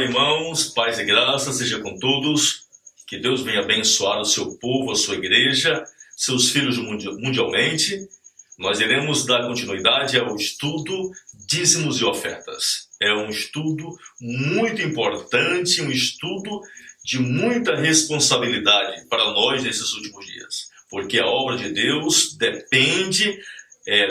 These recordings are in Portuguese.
irmãos, paz e graça seja com todos, que Deus venha abençoar o seu povo, a sua igreja, seus filhos mundialmente. Nós iremos dar continuidade ao estudo dízimos e ofertas. É um estudo muito importante, um estudo de muita responsabilidade para nós nesses últimos dias, porque a obra de Deus depende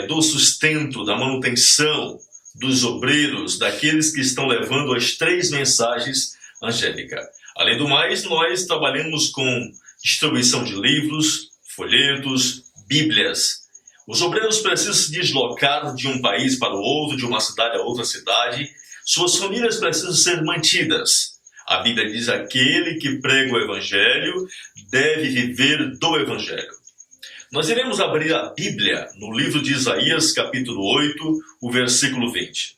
do sustento, da manutenção dos obreiros, daqueles que estão levando as 3 mensagens angélicas. Além do mais, nós trabalhamos com distribuição de livros, folhetos, bíblias. Os obreiros precisam se deslocar de um país para o outro, de uma cidade a outra cidade. Suas famílias precisam ser mantidas. A Bíblia diz: aquele que prega o Evangelho deve viver do Evangelho. Nós iremos abrir a Bíblia no livro de Isaías, capítulo 8, o versículo 20.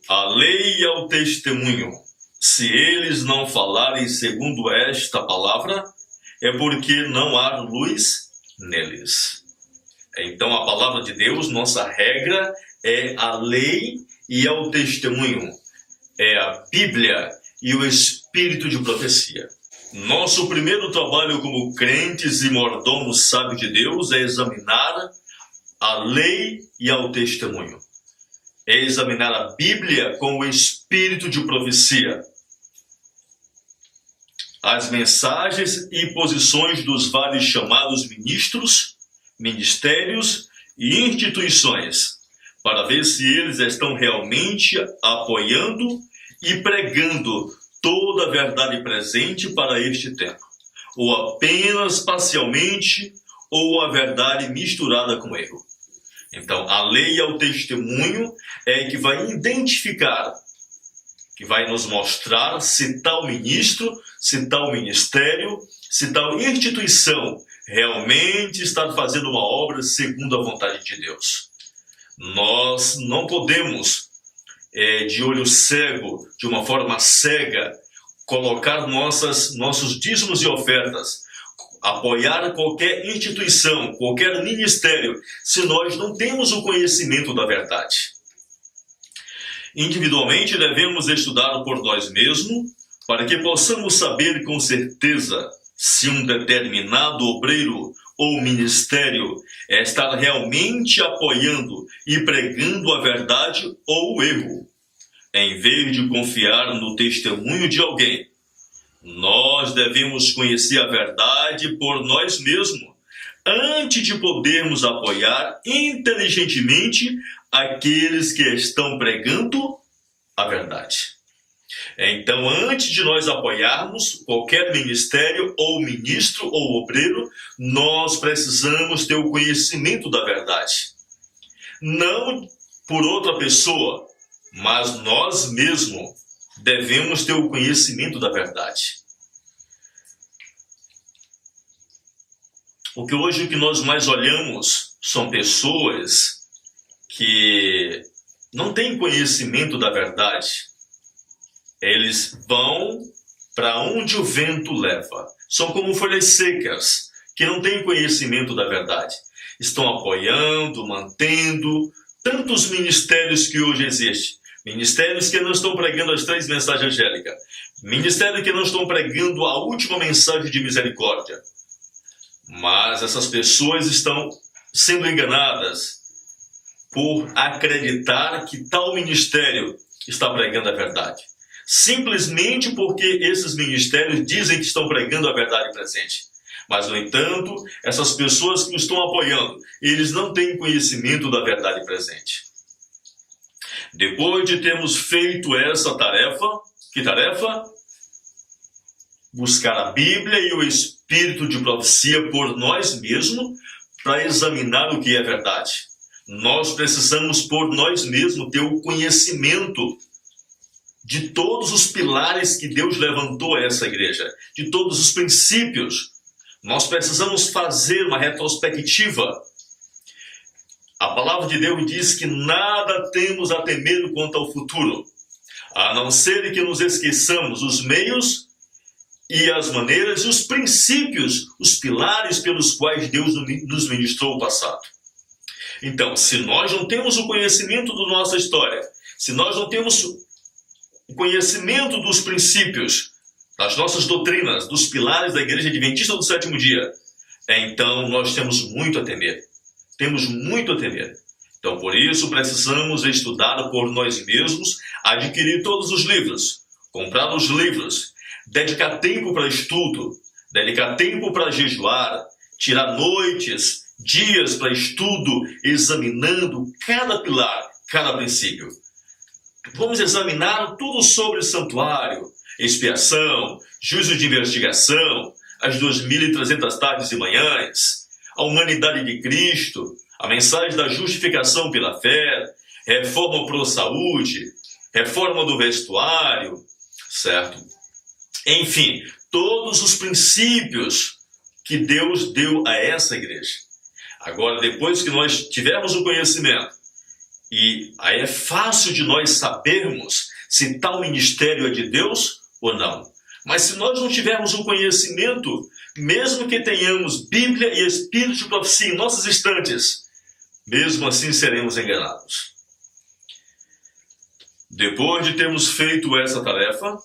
A lei e ao testemunho, se eles não falarem segundo esta palavra, é porque não há luz neles. Então a palavra de Deus, nossa regra, é a lei e ao testemunho. É a Bíblia e o espírito de profecia. Nosso primeiro trabalho como crentes e mordomos sábios de Deus é examinar a lei e ao testemunho. É examinar a Bíblia com o espírito de profecia. As mensagens e posições dos vários chamados ministros, ministérios e instituições, para ver se eles estão realmente apoiando e pregando toda a verdade presente para este tempo, ou apenas parcialmente, ou a verdade misturada com erro. Então, a lei e o testemunho é que vai identificar, que vai nos mostrar se tal ministro, se tal ministério, se tal instituição realmente está fazendo uma obra segundo a vontade de Deus. Nós não podemos, de olho cego, de uma forma cega, colocar nossos dízimos e ofertas, apoiar qualquer instituição, qualquer ministério, se nós não temos o conhecimento da verdade. Individualmente devemos estudar por nós mesmos, para que possamos saber com certeza se um determinado obreiro ou ministério está realmente apoiando e pregando a verdade ou o erro. Em vez de confiar no testemunho de alguém, nós devemos conhecer a verdade por nós mesmos, antes de podermos apoiar inteligentemente aqueles que estão pregando a verdade. Então, antes de nós apoiarmos qualquer ministério, ou ministro, ou obreiro, nós precisamos ter o conhecimento da verdade. Não por outra pessoa, mas nós mesmos devemos ter o conhecimento da verdade. Hoje o que nós mais olhamos são pessoas que não têm conhecimento da verdade. Eles vão para onde o vento leva. São como folhas secas, que não têm conhecimento da verdade. Estão apoiando, mantendo tantos ministérios que hoje existem. Ministérios que não estão pregando as 3 mensagens angélicas. Ministérios que não estão pregando a última mensagem de misericórdia. Mas essas pessoas estão sendo enganadas por acreditar que tal ministério está pregando a verdade. Simplesmente porque esses ministérios dizem que estão pregando a verdade presente. Mas, no entanto, essas pessoas que estão apoiando, eles não têm conhecimento da verdade presente. Depois de termos feito essa tarefa, que tarefa? Buscar a Bíblia e o espírito de profecia por nós mesmos para examinar o que é verdade. Nós precisamos por nós mesmos ter o conhecimento de todos os pilares que Deus levantou a essa igreja, de todos os princípios. Nós precisamos fazer uma retrospectiva. A palavra de Deus diz que nada temos a temer quanto ao futuro, a não ser que nos esqueçamos os meios e as maneiras e os princípios, os pilares pelos quais Deus nos ministrou o passado. Então, se nós não temos o conhecimento da nossa história, se nós não temos o conhecimento dos princípios, das nossas doutrinas, dos pilares da Igreja Adventista do Sétimo Dia, então nós temos muito a temer. Temos muito a temer. Então, por isso, precisamos estudar por nós mesmos, adquirir todos os livros, comprar os livros, dedicar tempo para estudo, dedicar tempo para jejuar, tirar noites, dias para estudo, examinando cada pilar, cada princípio. Vamos examinar tudo sobre o santuário, expiação, juízo de investigação, as 2.300 tardes e manhãs, a humanidade de Cristo, a mensagem da justificação pela fé, reforma pro saúde, reforma do vestuário, certo? Enfim, todos os princípios que Deus deu a essa igreja. Agora, depois que nós tivermos o conhecimento, e aí é fácil de nós sabermos se tal ministério é de Deus ou não. Mas se nós não tivermos o conhecimento, mesmo que tenhamos Bíblia e Espírito de profecia em nossas estantes, mesmo assim seremos enganados. Depois de termos feito essa tarefa,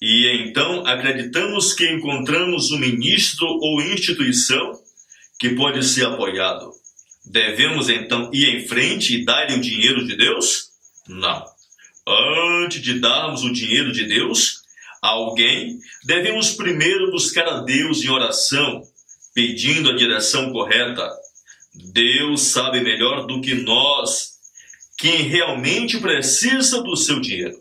e então acreditamos que encontramos um ministro ou instituição que pode ser apoiado, devemos então ir em frente e dar-lhe o dinheiro de Deus? Não. Antes de darmos o dinheiro de Deus a alguém, devemos primeiro buscar a Deus em oração, pedindo a direção correta. Deus sabe melhor do que nós quem realmente precisa do seu dinheiro.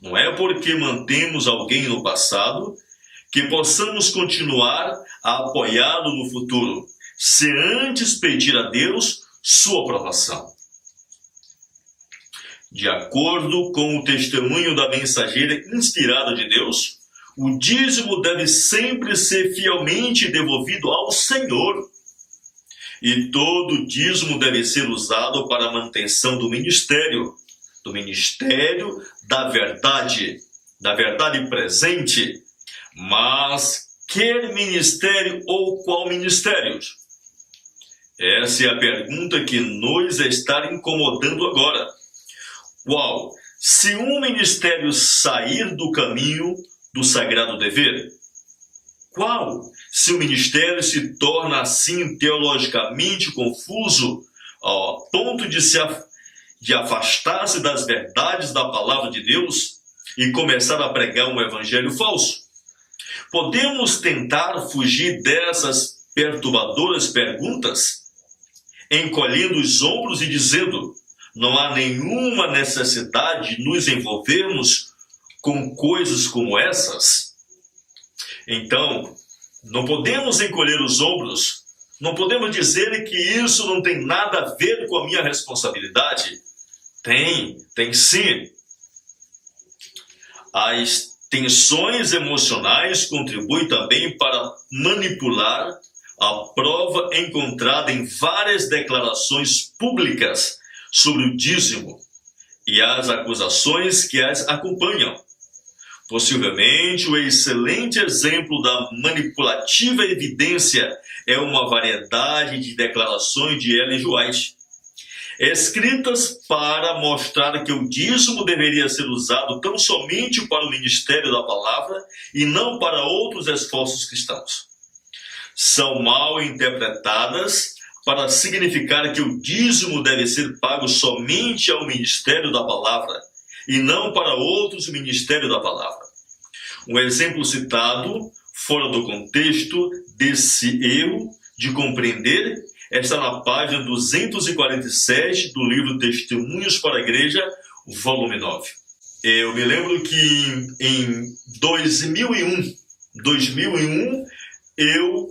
Não é porque mantemos alguém no passado que possamos continuar a apoiá-lo no futuro, se antes pedir a Deus sua aprovação. De acordo com o testemunho da mensageira inspirada de Deus, o dízimo deve sempre ser fielmente devolvido ao Senhor. E todo dízimo deve ser usado para a manutenção do ministério da verdade presente. Mas que ministério ou qual ministério? Essa é a pergunta que nos está incomodando agora. Qual? Se um ministério sair do caminho do sagrado dever? Qual? Se o ministério se torna assim teologicamente confuso, ao ponto de afastar-se das verdades da palavra de Deus e começar a pregar um evangelho falso? Podemos tentar fugir dessas perturbadoras perguntas, encolhendo os ombros e dizendo: não há nenhuma necessidade de nos envolvermos com coisas como essas? Então, não podemos encolher os ombros, não podemos dizer que isso não tem nada a ver com a minha responsabilidade. Tem sim. As tensões emocionais contribuem também para manipular a prova encontrada em várias declarações públicas sobre o dízimo e as acusações que as acompanham. Possivelmente, o excelente exemplo da manipulativa evidência é uma variedade de declarações de Ellen G. White, escritas para mostrar que o dízimo deveria ser usado tão somente para o ministério da palavra e não para outros esforços cristãos. São mal interpretadas para significar que o dízimo deve ser pago somente ao ministério da palavra e não para outros ministérios da palavra. Um exemplo citado, fora do contexto desse erro de compreender, está na página 247 do livro Testemunhos para a Igreja, volume 9. Eu me lembro que em 2001 eu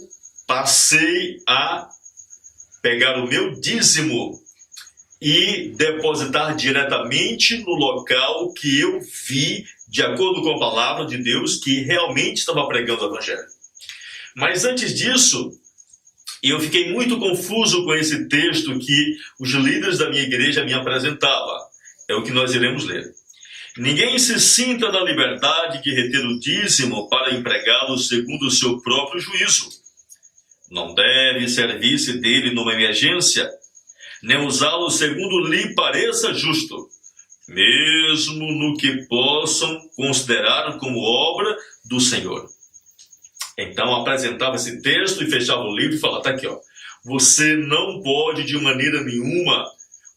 passei a pegar o meu dízimo e depositar diretamente no local que eu vi, de acordo com a palavra de Deus, que realmente estava pregando o evangelho. Mas antes disso, eu fiquei muito confuso com esse texto que os líderes da minha igreja me apresentavam. É o que nós iremos ler. Ninguém se sinta na liberdade de reter o dízimo para empregá-lo segundo o seu próprio juízo. Não deve servir-se dele numa emergência, nem usá-lo segundo lhe pareça justo. mesmo no que possam considerar como obra do Senhor. Então apresentava esse texto e fechava o livro e falava, tá aqui, ó. Você não pode de maneira nenhuma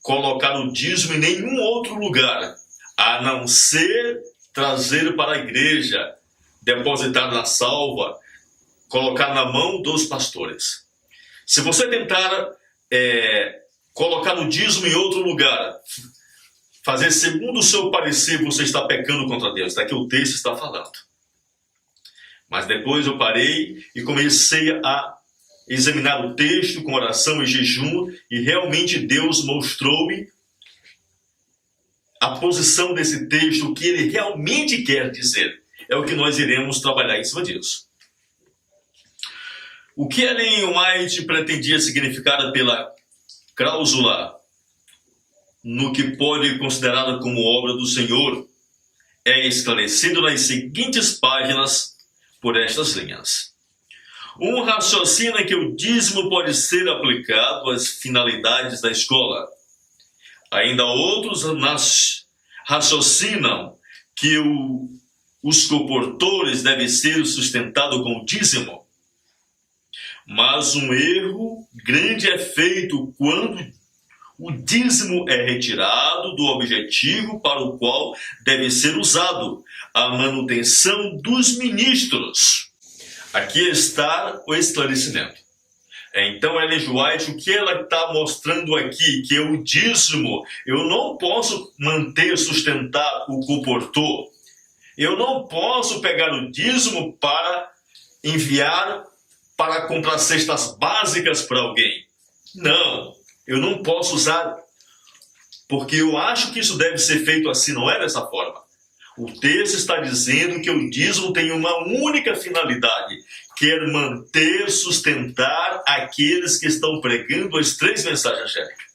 colocar o dízimo em nenhum outro lugar, a não ser trazer para a igreja, depositar na salva, colocar na mão dos pastores. Se você tentar colocar o dízimo em outro lugar, fazer segundo o seu parecer, você está pecando contra Deus. Daqui o texto está falando. Mas depois eu parei e comecei a examinar o texto com oração e jejum, e realmente Deus mostrou-me a posição desse texto, o que ele realmente quer dizer. É o que nós iremos trabalhar em cima disso. O que Ellen White pretendia significar pela cláusula no que pode ser considerado como obra do Senhor é esclarecido nas seguintes páginas por estas linhas. Um raciocina que o dízimo pode ser aplicado às finalidades da escola. Ainda outros raciocinam que os comportores devem ser sustentados com o dízimo. Mas um erro grande é feito quando o dízimo é retirado do objetivo para o qual deve ser usado, a manutenção dos ministros. Aqui está o esclarecimento. Então, Ellen White, o que ela está mostrando aqui, que o dízimo, eu não posso manter, sustentar o comportor. Eu não posso pegar o dízimo para enviar para comprar cestas básicas para alguém. Não, eu não posso usar, porque eu acho que isso deve ser feito assim, não é dessa forma. O texto está dizendo que o dízimo tem uma única finalidade, que é manter, sustentar aqueles que estão pregando as 3 mensagens angélicas.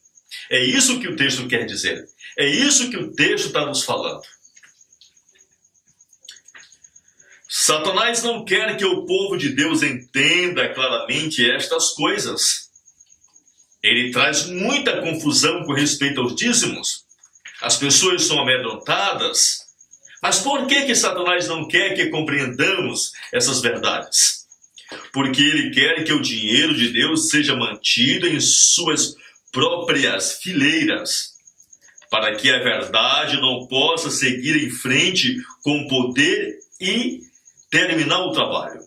É isso que o texto quer dizer. É isso que o texto está nos falando. Satanás não quer que o povo de Deus entenda claramente estas coisas. Ele traz muita confusão com respeito aos dízimos. As pessoas são amedrontadas. Mas por que Satanás não quer que compreendamos essas verdades? Porque ele quer que o dinheiro de Deus seja mantido em suas próprias fileiras, para que a verdade não possa seguir em frente com poder e terminar o trabalho.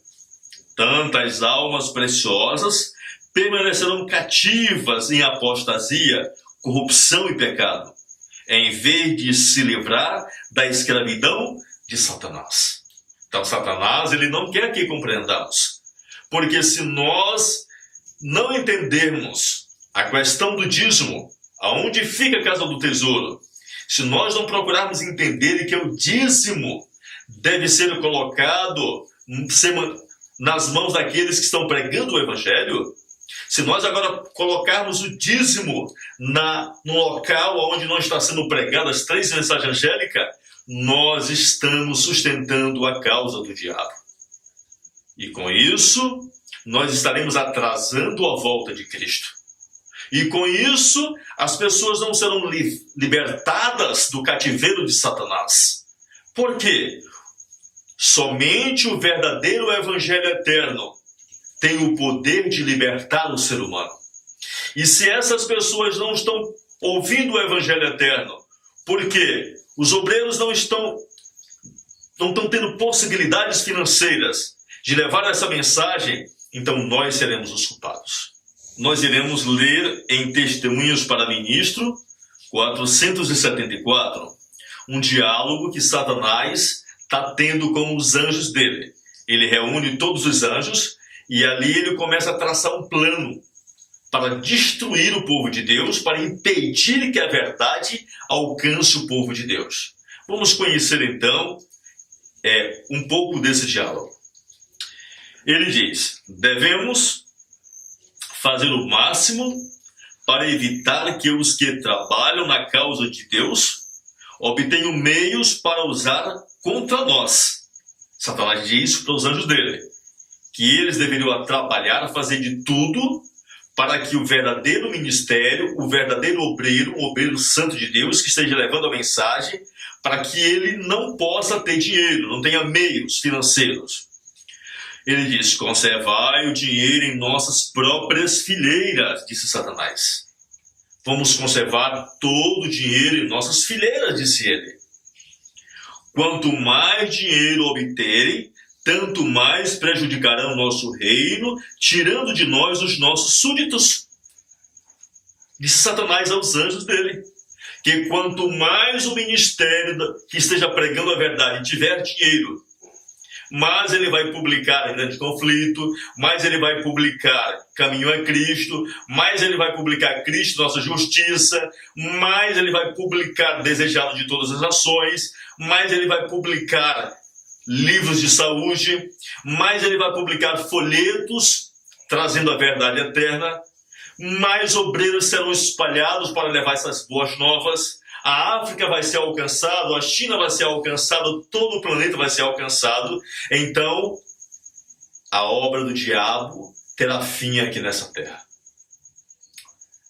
Tantas almas preciosas permanecerão cativas em apostasia, corrupção e pecado, em vez de se livrar da escravidão de Satanás. Então, Satanás, ele não quer que compreendamos. Porque se nós não entendermos a questão do dízimo, aonde fica a casa do tesouro, se nós não procurarmos entender que o dízimo deve ser colocado nas mãos daqueles que estão pregando o evangelho, se nós agora colocarmos o dízimo no local onde não está sendo pregadas as 3 mensagens angélicas, nós estamos sustentando a causa do diabo. E com isso, nós estaremos atrasando a volta de Cristo. E com isso, as pessoas não serão libertadas do cativeiro de Satanás. Por quê? Somente o verdadeiro evangelho eterno tem o poder de libertar o ser humano. E se essas pessoas não estão ouvindo o evangelho eterno, porque os obreiros não estão tendo possibilidades financeiras de levar essa mensagem, então nós seremos os culpados. Nós iremos ler em Testemunhos para Ministro 474, um diálogo que Satanás está tendo com os anjos dele. Ele reúne todos os anjos e ali ele começa a traçar um plano para destruir o povo de Deus, para impedir que a verdade alcance o povo de Deus. Vamos conhecer então um pouco desse diálogo. Ele diz: devemos fazer o máximo para evitar que os que trabalham na causa de Deus obtenham meios para usar contra nós. Satanás diz para os anjos dele que eles deveriam trabalhar, fazer de tudo para que o verdadeiro ministério, o verdadeiro obreiro, o obreiro santo de Deus, que esteja levando a mensagem, para que ele não possa ter dinheiro, não tenha meios financeiros. Ele diz: conservai o dinheiro em nossas próprias fileiras, disse Satanás. Vamos conservar todo o dinheiro em nossas fileiras, disse ele. Quanto mais dinheiro obterem, tanto mais prejudicarão o nosso reino, tirando de nós os nossos súditos. Disse Satanás aos anjos dele, que quanto mais o ministério que esteja pregando a verdade tiver dinheiro, mais ele vai publicar em grande conflito, mais ele vai publicar caminho a Cristo, mais ele vai publicar Cristo, nossa justiça, mais ele vai publicar desejado de todas as nações, mais ele vai publicar livros de saúde, mais ele vai publicar folhetos trazendo a verdade eterna, mais obreiros serão espalhados para levar essas boas novas. A África vai ser alcançada, a China vai ser alcançada, todo o planeta vai ser alcançado. Então, a obra do diabo terá fim aqui nessa terra.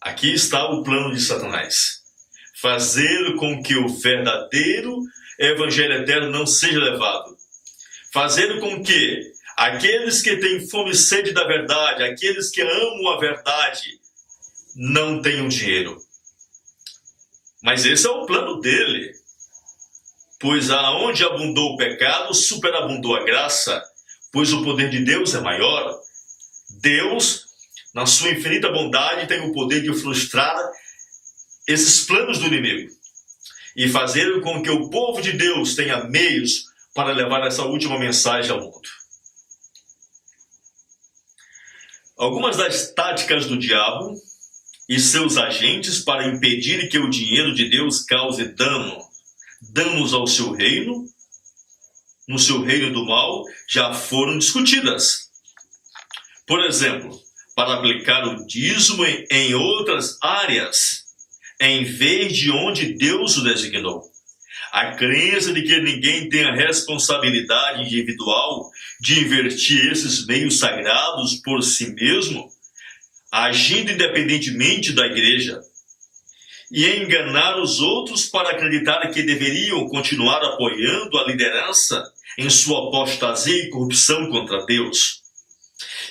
Aqui está o plano de Satanás: fazer com que o verdadeiro evangelho eterno não seja levado. Fazer com que aqueles que têm fome e sede da verdade, aqueles que amam a verdade, não tenham dinheiro. Mas esse é o plano dele. Pois aonde abundou o pecado, superabundou a graça, pois o poder de Deus é maior. Deus, na sua infinita bondade, tem o poder de frustrar esses planos do inimigo e fazer com que o povo de Deus tenha meios para levar essa última mensagem ao mundo. Algumas das táticas do diabo e seus agentes para impedir que o dinheiro de Deus cause danos ao seu reino, no seu reino do mal, já foram discutidas. Por exemplo, para aplicar o dízimo em outras áreas, em vez de onde Deus o designou. A crença de que ninguém tem a responsabilidade individual de investir esses meios sagrados por si mesmo, agindo independentemente da igreja, e enganar os outros para acreditar que deveriam continuar apoiando a liderança em sua apostasia e corrupção contra Deus,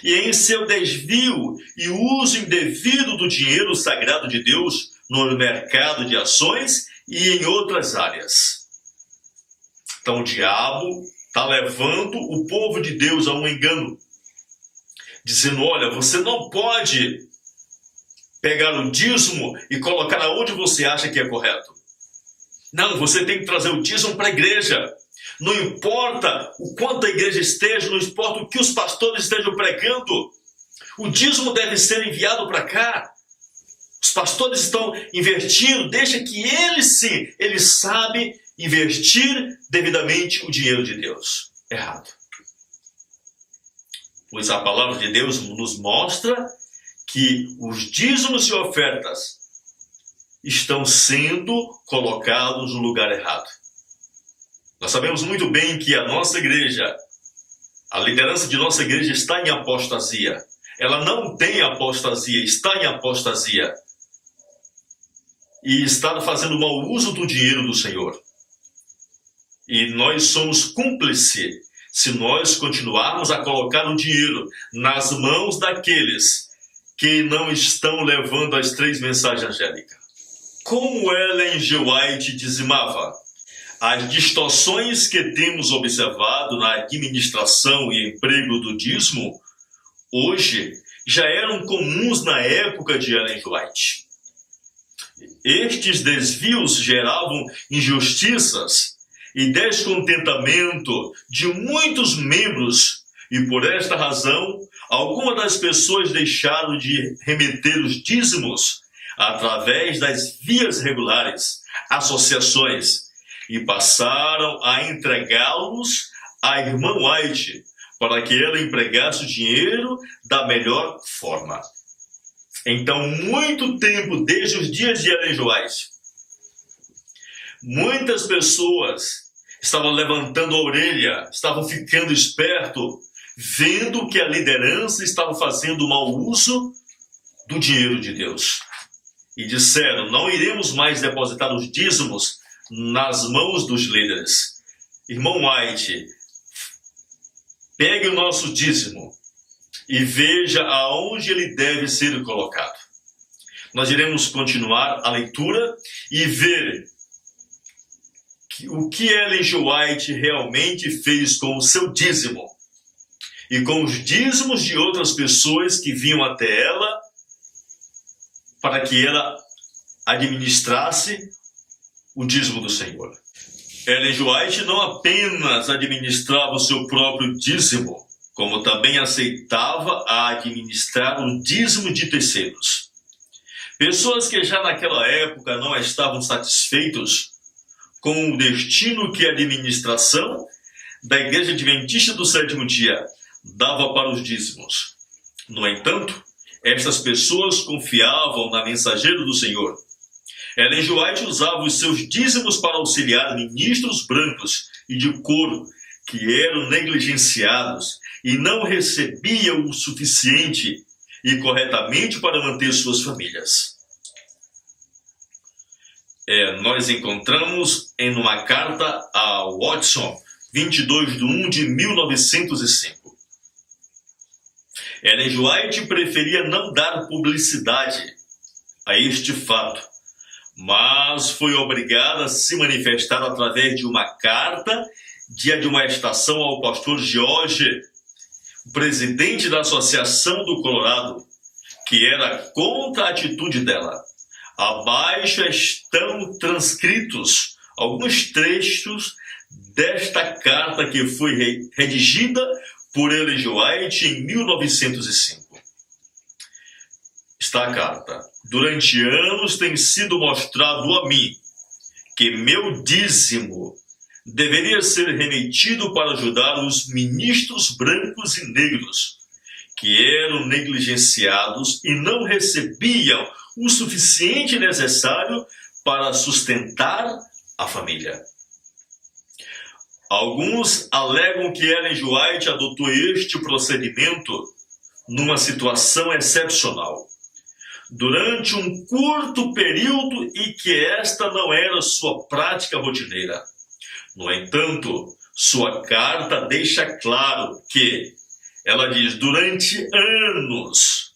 e em seu desvio e uso indevido do dinheiro sagrado de Deus no mercado de ações e em outras áreas. Então o diabo está levando o povo de Deus a um engano, dizendo: olha, você não pode pegar o dízimo e colocar aonde você acha que é correto. Não, você tem que trazer o dízimo para a igreja. Não importa o quanto a igreja esteja, não importa o que os pastores estejam pregando, o dízimo deve ser enviado para cá. Os pastores estão investindo, deixa que ele sabe investir devidamente o dinheiro de Deus. Errado. Pois a palavra de Deus nos mostra que os dízimos e ofertas estão sendo colocados no lugar errado. Nós sabemos muito bem que a nossa igreja, a liderança de nossa igreja está em apostasia. Ela não tem apostasia, está em apostasia. E está fazendo mau uso do dinheiro do Senhor. E nós somos cúmplices se nós continuarmos a colocar o dinheiro nas mãos daqueles que não estão levando as 3 mensagens angélicas. Como Ellen G. White dizimava, as distorções que temos observado na administração e emprego do dízimo, hoje, já eram comuns na época de Ellen G. White. Estes desvios geravam injustiças e descontentamento de muitos membros, e por esta razão, algumas das pessoas deixaram de remeter os dízimos através das vias regulares, associações, e passaram a entregá-los à irmã White para que ela empregasse o dinheiro da melhor forma. Então, muito tempo, desde os dias de Ellen G. White, muitas pessoas estavam levantando a orelha, estavam ficando esperto, vendo que a liderança estava fazendo mau uso do dinheiro de Deus. E disseram: não iremos mais depositar os dízimos nas mãos dos líderes. Irmão White, pegue o nosso dízimo e veja aonde ele deve ser colocado. Nós iremos continuar a leitura e ver o que Ellen G. White realmente fez com o seu dízimo e com os dízimos de outras pessoas que vinham até ela para que ela administrasse o dízimo do Senhor. Ellen G. White não apenas administrava o seu próprio dízimo, como também aceitava administrar o dízimo de terceiros. Pessoas que já naquela época não estavam satisfeitos com o destino que a administração da Igreja Adventista do Sétimo Dia dava para os dízimos. No entanto, estas pessoas confiavam na mensageira do Senhor. Ellen G. White usava os seus dízimos para auxiliar ministros brancos e de couro que eram negligenciados e não recebiam o suficiente e corretamente para manter suas famílias. Nós encontramos em uma carta a Watson, 22/1 de 1905. Ellen G. White preferia não dar publicidade a este fato, mas foi obrigada a se manifestar através de uma carta de admoestação ao pastor George, o presidente da Associação do Colorado, que era contra a atitude dela. Abaixo estão transcritos alguns trechos desta carta que foi redigida por Ellen G. White em 1905. Está a carta. Durante anos tem sido mostrado a mim que meu dízimo deveria ser remetido para ajudar os ministros brancos e negros que eram negligenciados e não recebiam o suficiente necessário para sustentar a família. Alguns alegam que Ellen G. White adotou este procedimento numa situação excepcional, durante um curto período e que esta não era sua prática rotineira. No entanto, sua carta deixa claro que, ela diz, durante anos,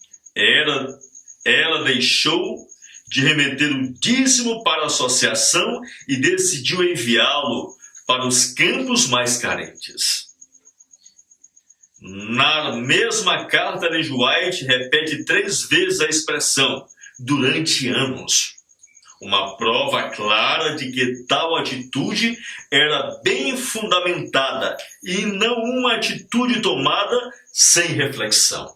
ela deixou de remeter o dízimo para a associação e decidiu enviá-lo para os campos mais carentes. Na mesma carta, Ellen G. White repete 3 vezes a expressão durante anos, uma prova clara de que tal atitude era bem fundamentada e não uma atitude tomada sem reflexão.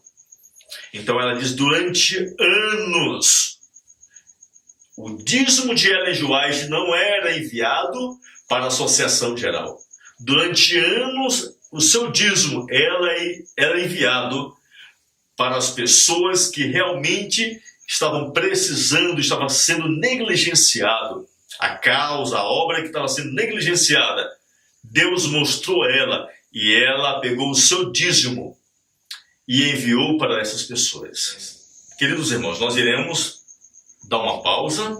Então ela diz durante anos. O dízimo de Ellen G. White não era enviado para a Associação Geral. Durante anos, o seu dízimo era enviado para as pessoas que realmente estavam precisando, estava sendo negligenciado. A causa, a obra que estava sendo negligenciada, Deus mostrou ela e ela pegou o seu dízimo e enviou para essas pessoas. Queridos irmãos, nós iremos dar uma pausa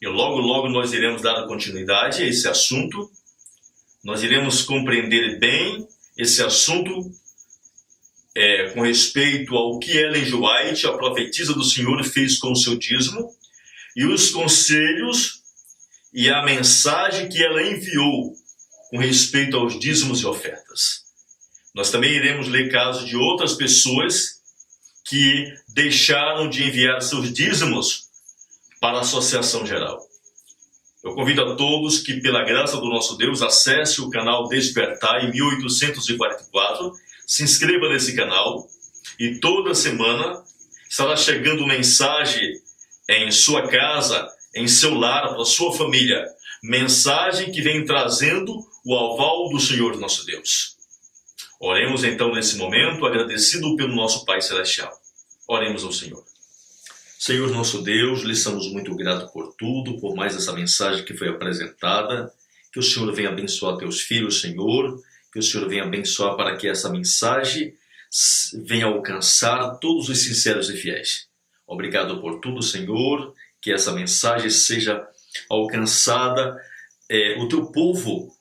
e logo nós iremos dar continuidade a esse assunto. Nós iremos compreender bem esse assunto com respeito ao que Ellen G. White, a profetisa do Senhor, fez com o seu dízimo e os conselhos e a mensagem que ela enviou com respeito aos dízimos e ofertas. Nós também iremos ler casos de outras pessoas que deixaram de enviar seus dízimos para a Associação Geral. Eu convido a todos que, pela graça do nosso Deus, acesse o canal Despertar em 1844, se inscreva nesse canal e toda semana estará chegando mensagem em sua casa, em seu lar, para sua família. Mensagem que vem trazendo o aval do Senhor nosso Deus. Oremos então nesse momento, agradecido pelo nosso Pai Celestial. Oremos ao Senhor. Senhor nosso Deus, lhe somos muito gratos por tudo, por mais essa mensagem que foi apresentada. Que o Senhor venha abençoar teus filhos, Senhor. Que o Senhor venha abençoar para que essa mensagem venha alcançar todos os sinceros e fiéis. Obrigado por tudo, Senhor, que essa mensagem seja alcançada. O teu povo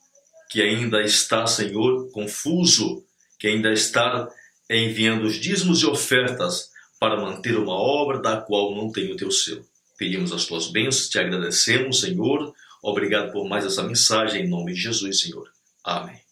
que ainda está, Senhor, confuso, que ainda está enviando os dízimos e ofertas para manter uma obra da qual não tem o teu selo. Pedimos as tuas bênçãos, te agradecemos, Senhor. Obrigado por mais essa mensagem, em nome de Jesus, Senhor. Amém.